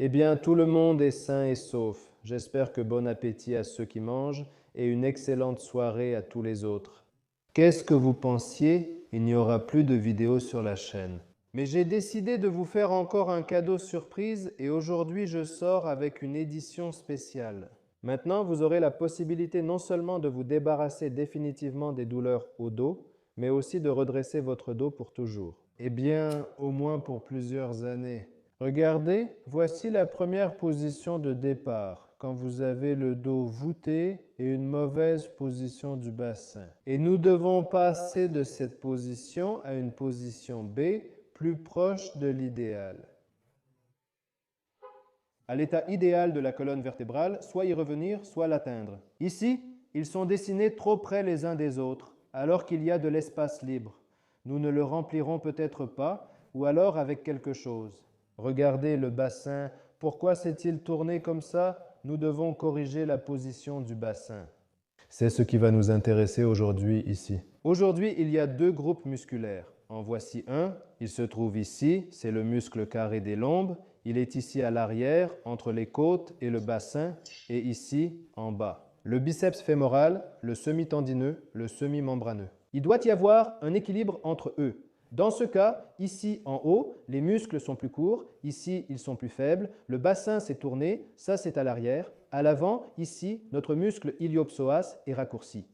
Eh bien, tout le monde est sain et sauf. J'espère que bon appétit à ceux qui mangent et une excellente soirée à tous les autres. Qu'est-ce que vous pensiez? Il n'y aura plus de vidéos sur la chaîne. Mais j'ai décidé de vous faire encore un cadeau surprise et aujourd'hui je sors avec une édition spéciale. Maintenant, vous aurez la possibilité non seulement de vous débarrasser définitivement des douleurs au dos, mais aussi de redresser votre dos pour toujours. Eh bien, au moins pour plusieurs années. Regardez, voici la première position de départ, quand vous avez le dos voûté et une mauvaise position du bassin. Et nous devons passer de cette position à une position B, plus proche de l'idéal. À l'état idéal de la colonne vertébrale, soit y revenir, soit l'atteindre. Ici, ils sont dessinés trop près les uns des autres, alors qu'il y a de l'espace libre. Nous ne le remplirons peut-être pas, ou alors avec quelque chose. Regardez le bassin. Pourquoi s'est-il tourné comme ça? Nous devons corriger la position du bassin. C'est ce qui va nous intéresser aujourd'hui ici. Aujourd'hui, il y a deux groupes musculaires. En voici un. Il se trouve ici, c'est le muscle carré des lombes. Il est ici à l'arrière, entre les côtes et le bassin, et ici, en bas. Le biceps fémoral, le semi-tendineux, le semi-membraneux. Il doit y avoir un équilibre entre eux. Dans ce cas, ici en haut, les muscles sont plus courts, ici ils sont plus faibles, le bassin s'est tourné, ça c'est à l'arrière. À l'avant, ici, notre muscle iliopsoas est raccourci.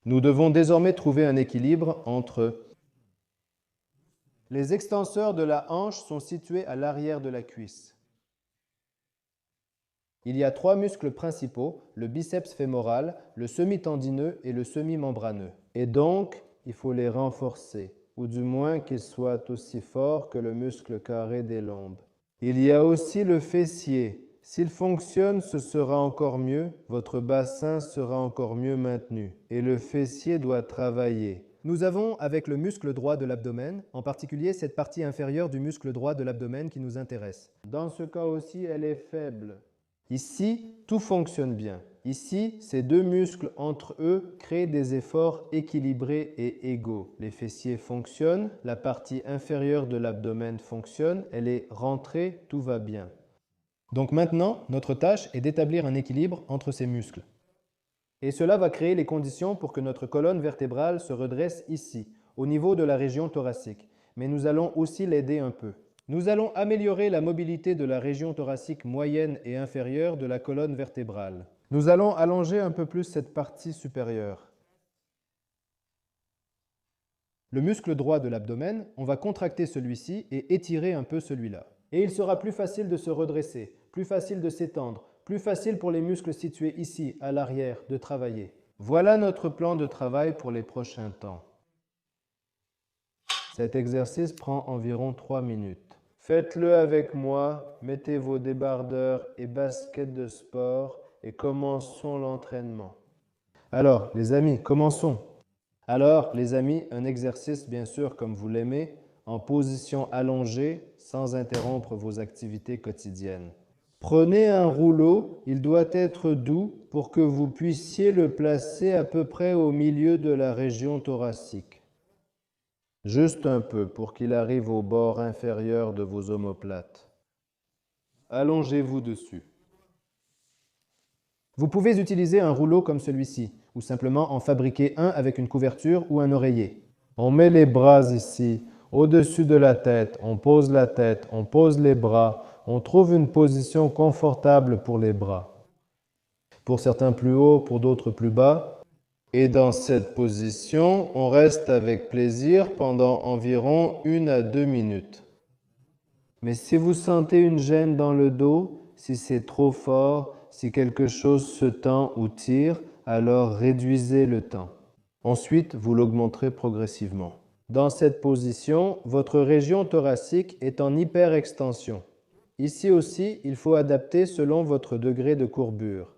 Nous devons désormais trouver un équilibre entre... Les extenseurs de la hanche sont situés à l'arrière de la cuisse. Il y a trois muscles principaux, le biceps fémoral, le semi-tendineux et le semi-membraneux. Et donc, il faut les renforcer, ou du moins qu'ils soient aussi forts que le muscle carré des lombes. Il y a aussi le fessier. S'il fonctionne, ce sera encore mieux, votre bassin sera encore mieux maintenu, et le fessier doit travailler. Nous avons avec le muscle droit de l'abdomen, en particulier cette partie inférieure du muscle droit de l'abdomen qui nous intéresse. Dans ce cas aussi, elle est faible. Ici, tout fonctionne bien. Ici, ces deux muscles entre eux créent des efforts équilibrés et égaux. Les fessiers fonctionnent, la partie inférieure de l'abdomen fonctionne, elle est rentrée, tout va bien. Donc maintenant, notre tâche est d'établir un équilibre entre ces muscles. Et cela va créer les conditions pour que notre colonne vertébrale se redresse ici, au niveau de la région thoracique. Mais nous allons aussi l'aider un peu. Nous allons améliorer la mobilité de la région thoracique moyenne et inférieure de la colonne vertébrale. Nous allons allonger un peu plus cette partie supérieure. Le muscle droit de l'abdomen, on va contracter celui-ci et étirer un peu celui-là. Et il sera plus facile de se redresser, plus facile de s'étendre, plus facile pour les muscles situés ici, à l'arrière, de travailler. Voilà notre plan de travail pour les prochains temps. Cet exercice prend environ 3 minutes. Faites-le avec moi, mettez vos débardeurs et baskets de sport et commençons l'entraînement. Alors, les amis, commençons. Alors, les amis, un exercice bien sûr comme vous l'aimez, en position allongée, sans interrompre vos activités quotidiennes. Prenez un rouleau, il doit être doux pour que vous puissiez le placer à peu près au milieu de la région thoracique. Juste un peu pour qu'il arrive au bord inférieur de vos omoplates. Allongez-vous dessus. Vous pouvez utiliser un rouleau comme celui-ci, ou simplement en fabriquer un avec une couverture ou un oreiller. On met les bras ici, au-dessus de la tête, on pose les bras, on trouve une position confortable pour les bras. Pour certains plus haut, pour d'autres plus bas. Et dans cette position, on reste avec plaisir pendant environ 1 à 2 minutes. Mais si vous sentez une gêne dans le dos, si c'est trop fort, si quelque chose se tend ou tire, alors réduisez le temps. Ensuite, vous l'augmenterez progressivement. Dans cette position, votre région thoracique est en hyperextension. Ici aussi, il faut adapter selon votre degré de courbure.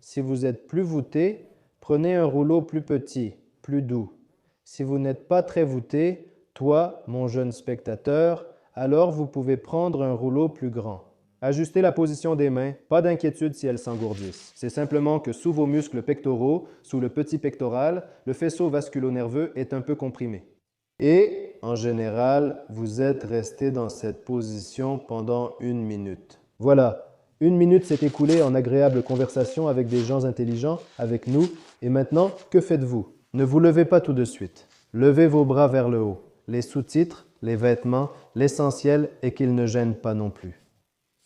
Si vous êtes plus voûté, prenez un rouleau plus petit, plus doux. Si vous n'êtes pas très voûté, toi, mon jeune spectateur, alors vous pouvez prendre un rouleau plus grand. Ajustez la position des mains, pas d'inquiétude si elles s'engourdissent. C'est simplement que sous vos muscles pectoraux, sous le petit pectoral, le faisceau vasculo-nerveux est un peu comprimé. Et en général, vous êtes resté dans cette position pendant 1 minute. Voilà, 1 minute s'est écoulée en agréable conversation avec des gens intelligents, avec nous. Et maintenant, que faites-vous? Ne vous levez pas tout de suite. Levez vos bras vers le haut. Les sous-titres, les vêtements, l'essentiel est qu'ils ne gênent pas non plus.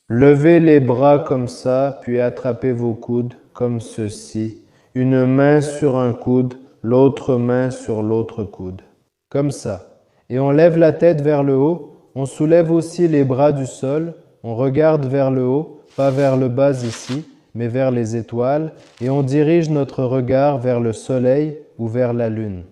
Levez les bras comme ça, puis attrapez vos coudes comme ceci. Une main sur un coude, l'autre main sur l'autre coude. Comme ça. Et on lève la tête vers le haut. On soulève aussi les bras du sol. On regarde vers le haut, pas vers le bas ici, mais vers les étoiles. Et on dirige notre regard vers le soleil ou vers la lune.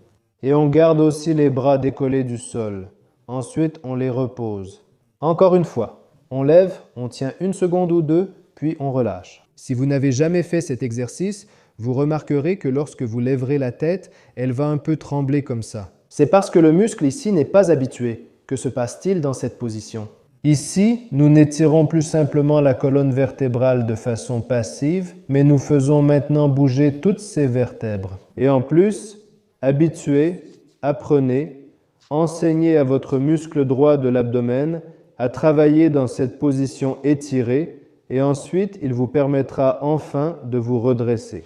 Et on garde aussi les bras décollés du sol. Ensuite, on les repose. Encore une fois. On lève, on tient 1 seconde ou 2, puis on relâche. Si vous n'avez jamais fait cet exercice, vous remarquerez que lorsque vous lèverez la tête, elle va un peu trembler comme ça. C'est parce que le muscle ici n'est pas habitué. Que se passe-t-il dans cette position? Ici, nous n'étirons plus simplement la colonne vertébrale de façon passive, mais nous faisons maintenant bouger toutes ces vertèbres. Et en plus, habituez, apprenez, enseignez à votre muscle droit de l'abdomen à travailler dans cette position étirée et ensuite il vous permettra enfin de vous redresser.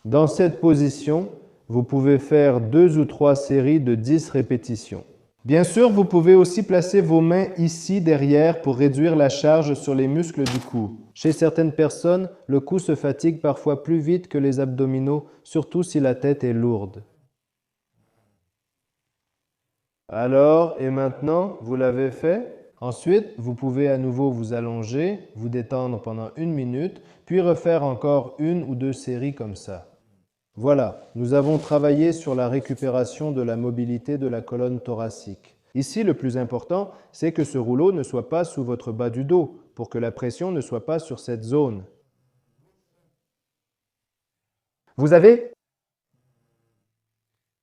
Dans cette position, vous pouvez faire 2 ou 3 séries de 10 répétitions. Bien sûr, vous pouvez aussi placer vos mains ici derrière pour réduire la charge sur les muscles du cou. Chez certaines personnes, le cou se fatigue parfois plus vite que les abdominaux, surtout si la tête est lourde. Alors, et maintenant, vous l'avez fait? Ensuite, vous pouvez à nouveau vous allonger, vous détendre pendant 1 minute, puis refaire encore 1 ou 2 séries comme ça. Voilà, nous avons travaillé sur la récupération de la mobilité de la colonne thoracique. Ici, le plus important, c'est que ce rouleau ne soit pas sous votre bas du dos, pour que la pression ne soit pas sur cette zone. Vous avez?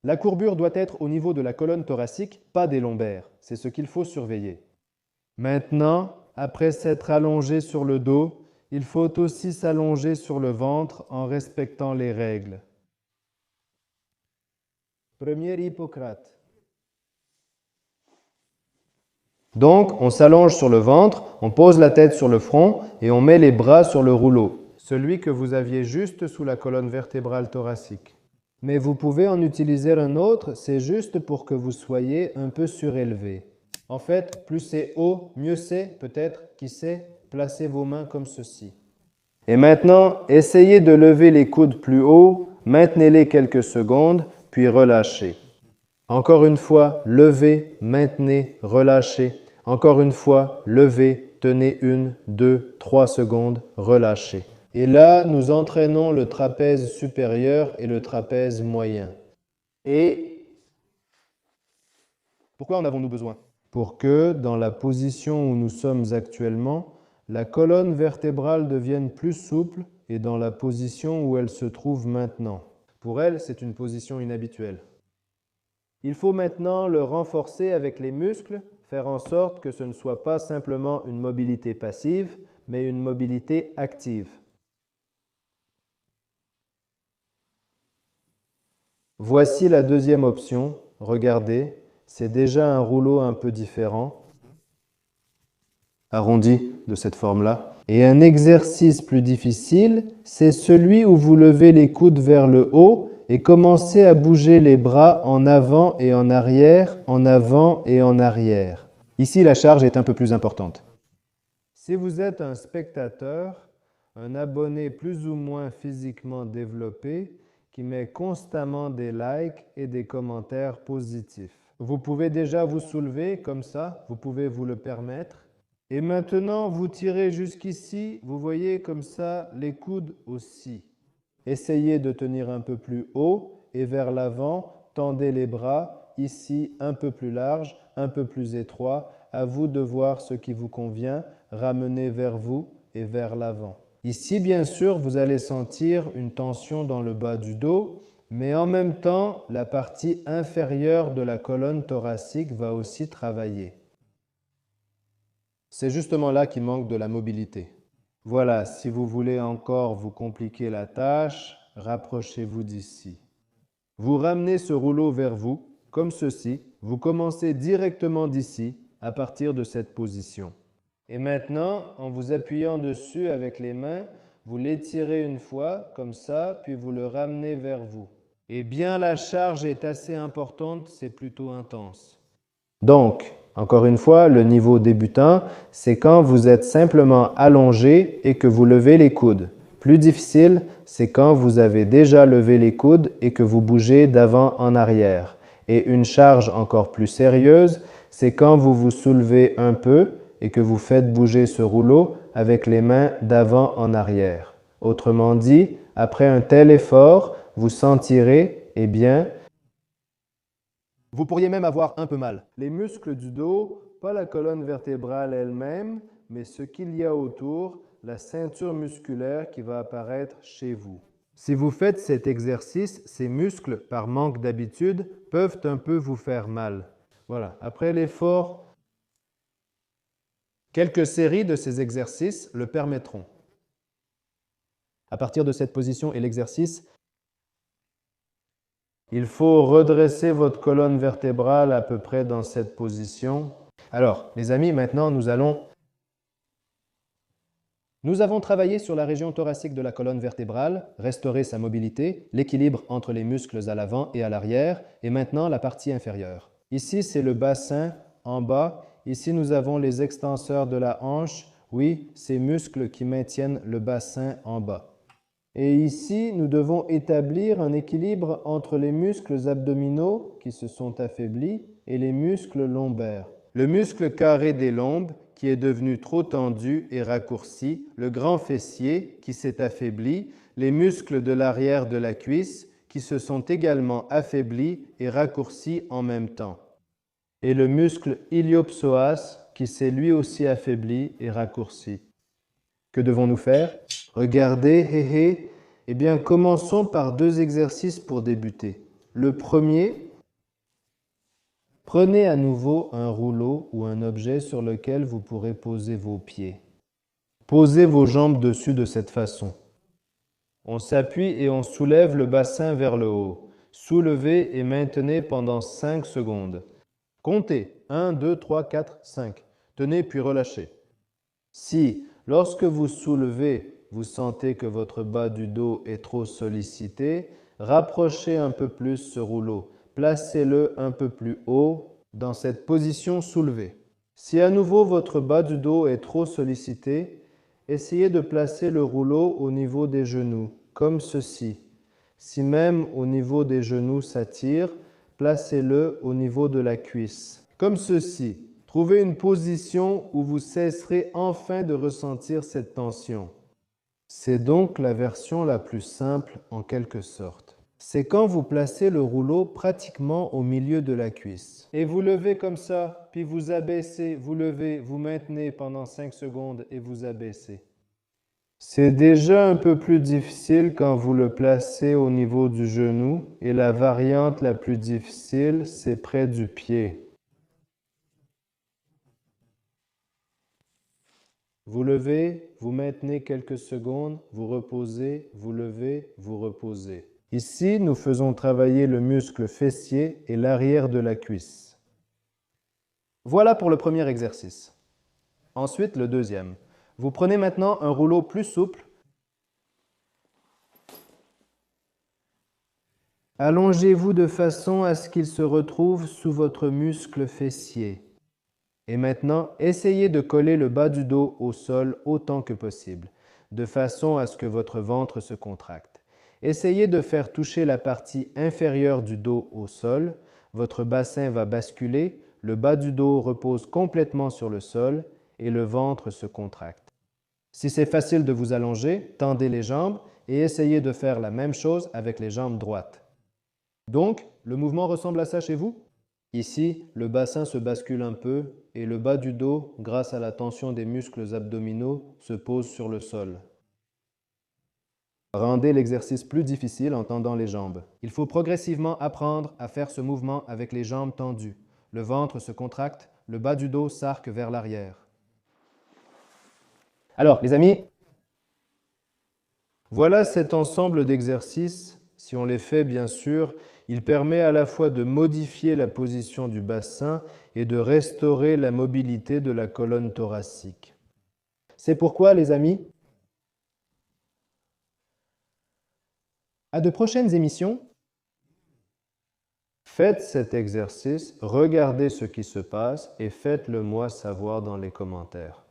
La courbure doit être au niveau de la colonne thoracique, pas des lombaires. C'est ce qu'il faut surveiller. Maintenant, après s'être allongé sur le dos, il faut aussi s'allonger sur le ventre en respectant les règles. Premier Hippocrate. Donc, on s'allonge sur le ventre, on pose la tête sur le front et on met les bras sur le rouleau, celui que vous aviez juste sous la colonne vertébrale thoracique. Mais vous pouvez en utiliser un autre, c'est juste pour que vous soyez un peu surélevé. En fait, plus c'est haut, mieux c'est, peut-être, qui sait, placez vos mains comme ceci. Et maintenant, essayez de lever les coudes plus haut, maintenez-les quelques secondes, puis relâchez. Encore une fois, levez, maintenez, relâchez. Encore une fois, levez, tenez 1, 2, 3 secondes, relâchez. Et là, nous entraînons le trapèze supérieur et le trapèze moyen. Et pourquoi en avons-nous besoin? Pour que, dans la position où nous sommes actuellement, la colonne vertébrale devienne plus souple et dans la position où elle se trouve maintenant. Pour elle, c'est une position inhabituelle. Il faut maintenant le renforcer avec les muscles, faire en sorte que ce ne soit pas simplement une mobilité passive, mais une mobilité active. Voici la deuxième option. Regardez, c'est déjà un rouleau un peu différent, arrondi de cette forme-là. Et un exercice plus difficile, c'est celui où vous levez les coudes vers le haut et commencez à bouger les bras en avant et en arrière, en avant et en arrière. Ici, la charge est un peu plus importante. Si vous êtes un spectateur, un abonné plus ou moins physiquement développé, qui met constamment des likes et des commentaires positifs. Vous pouvez déjà vous soulever comme ça, vous pouvez vous le permettre. Et maintenant, vous tirez jusqu'ici, vous voyez comme ça, les coudes aussi. Essayez de tenir un peu plus haut et vers l'avant, tendez les bras, ici un peu plus large, un peu plus étroit. À vous de voir ce qui vous convient, ramenez vers vous et vers l'avant. Ici, bien sûr, vous allez sentir une tension dans le bas du dos, mais en même temps, la partie inférieure de la colonne thoracique va aussi travailler. C'est justement là qu'il manque de la mobilité. Voilà, si vous voulez encore vous compliquer la tâche, rapprochez-vous d'ici. Vous ramenez ce rouleau vers vous, comme ceci, Vous commencez directement d'ici, à partir de cette position. Et maintenant, en vous appuyant dessus avec les mains, vous l'étirez une fois, comme ça, puis vous le ramenez vers vous. Et bien la charge est assez importante, c'est plutôt intense. Donc, encore une fois, le niveau débutant, c'est quand vous êtes simplement allongé et que vous levez les coudes. Plus difficile, c'est quand vous avez déjà levé les coudes et que vous bougez d'avant en arrière. Et une charge encore plus sérieuse, c'est quand vous vous soulevez un peu et que vous faites bouger ce rouleau avec les mains d'avant en arrière. Autrement dit, après un tel effort, vous sentirez, eh bien, vous pourriez même avoir un peu mal. Les muscles du dos, pas la colonne vertébrale elle-même, mais ce qu'il y a autour, la ceinture musculaire qui va apparaître chez vous. Si vous faites cet exercice, ces muscles, par manque d'habitude, peuvent un peu vous faire mal. Voilà, après l'effort, quelques séries de ces exercices le permettront. À partir de cette position et l'exercice, il faut redresser votre colonne vertébrale à peu près dans cette position. Alors, les amis, maintenant, nous avons travaillé sur la région thoracique de la colonne vertébrale, restaurer sa mobilité, l'équilibre entre les muscles à l'avant et à l'arrière, et maintenant la partie inférieure. Ici, c'est le bassin en bas. Ici, nous avons les extenseurs de la hanche. Oui, ces muscles qui maintiennent le bassin en bas. Et ici, nous devons établir un équilibre entre les muscles abdominaux qui se sont affaiblis et les muscles lombaires. Le muscle carré des lombes qui est devenu trop tendu et raccourci, le grand fessier qui s'est affaibli, les muscles de l'arrière de la cuisse qui se sont également affaiblis et raccourcis en même temps, et le muscle iliopsoas qui s'est lui aussi affaibli et raccourci. Que devons-nous faire? Regardez, Eh bien, commençons par 2 exercices pour débuter. Le premier, prenez à nouveau un rouleau ou un objet sur lequel vous pourrez poser vos pieds. Posez vos jambes dessus de cette façon. On s'appuie et on soulève le bassin vers le haut. Soulevez et maintenez pendant 5 secondes. Comptez 1, 2, 3, 4, 5. Tenez puis relâchez. Si, lorsque vous soulevez, vous sentez que votre bas du dos est trop sollicité, rapprochez un peu plus ce rouleau. Placez-le un peu plus haut dans cette position soulevée. Si à nouveau votre bas du dos est trop sollicité, essayez de placer le rouleau au niveau des genoux, comme ceci. Si même au niveau des genoux ça tire, placez-le au niveau de la cuisse, comme ceci. Trouvez une position où vous cesserez enfin de ressentir cette tension. C'est donc la version la plus simple en quelque sorte. C'est quand vous placez le rouleau pratiquement au milieu de la cuisse. Et vous levez comme ça, puis vous abaissez, vous levez, vous maintenez pendant 5 secondes et vous abaissez. C'est déjà un peu plus difficile quand vous le placez au niveau du genou et la variante la plus difficile, c'est près du pied. Vous levez, vous maintenez quelques secondes, vous reposez, vous levez, vous reposez. Ici, nous faisons travailler le muscle fessier et l'arrière de la cuisse. Voilà pour le premier exercice. Ensuite, le deuxième. Vous prenez maintenant un rouleau plus souple. Allongez-vous de façon à ce qu'il se retrouve sous votre muscle fessier. Et maintenant, essayez de coller le bas du dos au sol autant que possible, de façon à ce que votre ventre se contracte. Essayez de faire toucher la partie inférieure du dos au sol. Votre bassin va basculer, le bas du dos repose complètement sur le sol et le ventre se contracte. Si c'est facile de vous allonger, tendez les jambes et essayez de faire la même chose avec les jambes droites. Donc, le mouvement ressemble à ça chez vous? Ici, le bassin se bascule un peu et le bas du dos, grâce à la tension des muscles abdominaux, se pose sur le sol. Rendez l'exercice plus difficile en tendant les jambes. Il faut progressivement apprendre à faire ce mouvement avec les jambes tendues. Le ventre se contracte, le bas du dos s'arque vers l'arrière. Alors, les amis, voilà cet ensemble d'exercices. Si on les fait, bien sûr, Il permet à la fois de modifier la position du bassin et de restaurer la mobilité de la colonne thoracique. C'est pourquoi, les amis, à de prochaines émissions. Faites cet exercice, regardez ce qui se passe et faites-le moi savoir dans les commentaires.